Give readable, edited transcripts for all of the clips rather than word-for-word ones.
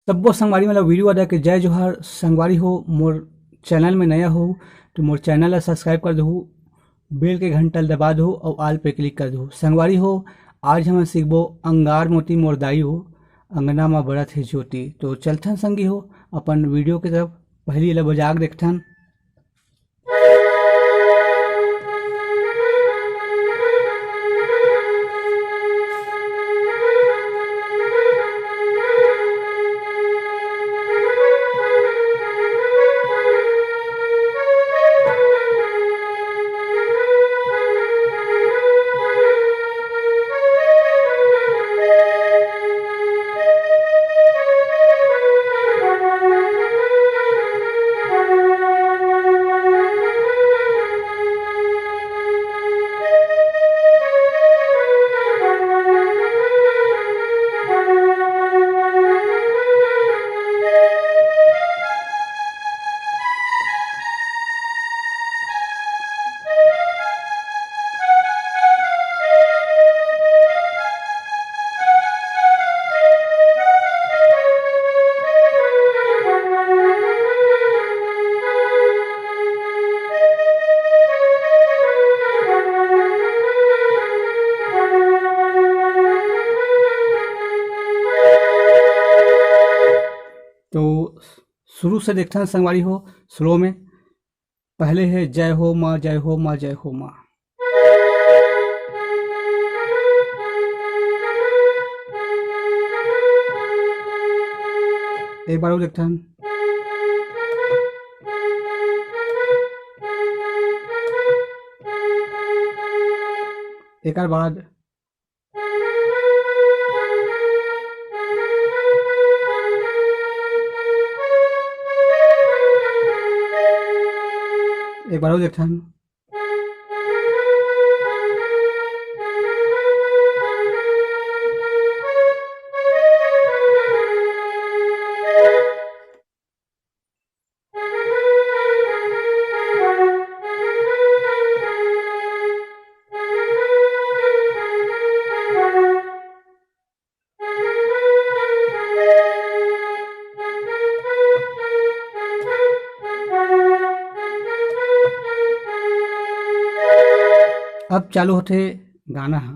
तब्बो संगवारी मतलब वीडियो आदा के जय जोहार संगवारी हो मोर चैनल में नया हो तो मोर चैनल ला सब्सक्राइब कर दहु, बेल के घंटा ला दबा दहु और आल पे क्लिक कर दहु। संगवारी हो आज हम सीखबो अंगार मोती मोर दाई हो अंगना में बरत है ज्योति। तो चलथन संगी हो अपन वीडियो के तरफ। पहली ला बजाग देखथन। तो शुरू से देखते हैं संगवारी हो स्लो में। पहले है जय हो माँ जय हो माँ जय हो माँ। एक बार और देखते हैं। एक बाद एक बार और देखते हैं। अब चालू होते गाना है।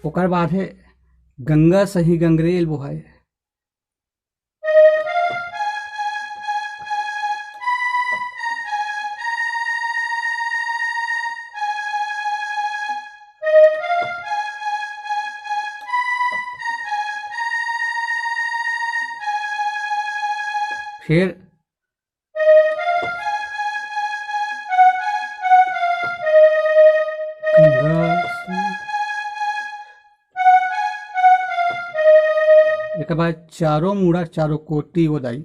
ओकर बाद है गंगा सही गंगरेल बोहाय। फिर एक बाद चारों मुड़ा चारों कोटी वो दाई।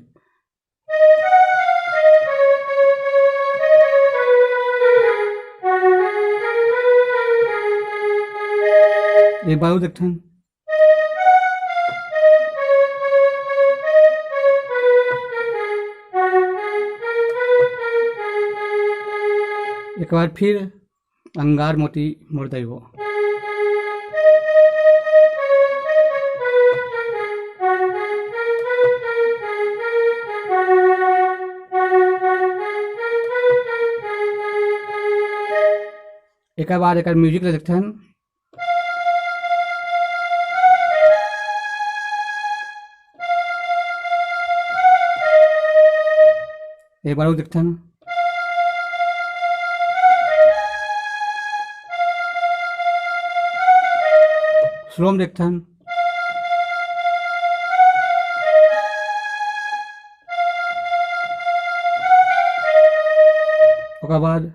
एक बार देखते हैं। एक बार फिर अंगार मोती मुर्दाई हो। एक बार एक म्यूजिक देखते हैं। एक बार और देखते हैं। स्लो में देखते हैं। ओकर बाद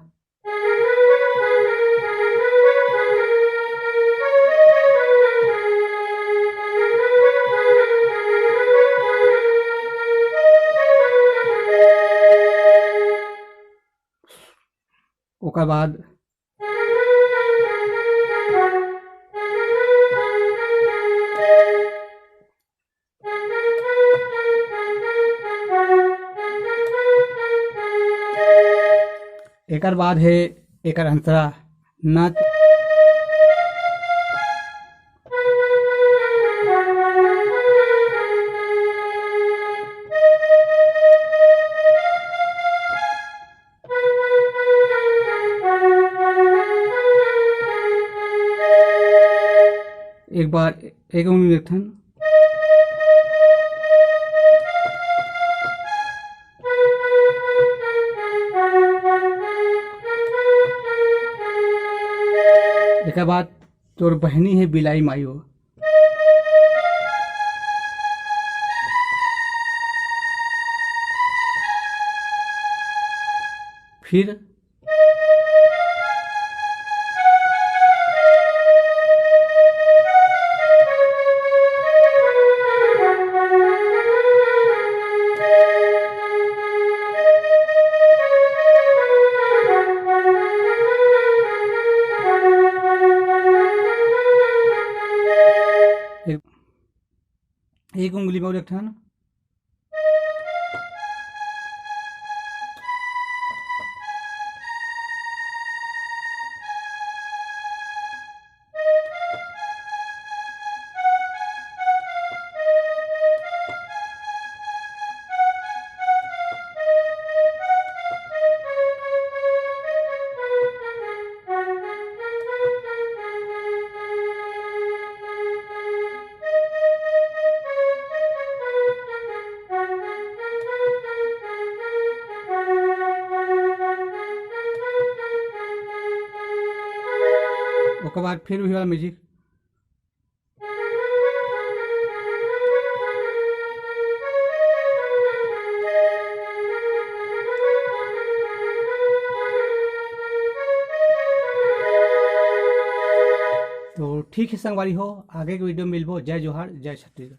ओकर बाद एकर बाद है एकर अंतरा नत। एक बार एक उंगली लेथन। एकर बाद तोर बहनी है बिलाई मायो। फिर एक उंगली में और एक ठन। ओकर बाद फिर वही वाला म्यूजिक। तो ठीक है संगवारी हो, आगे के वीडियो में मिलबो। जय जोहार, जय छत्तीसगढ़।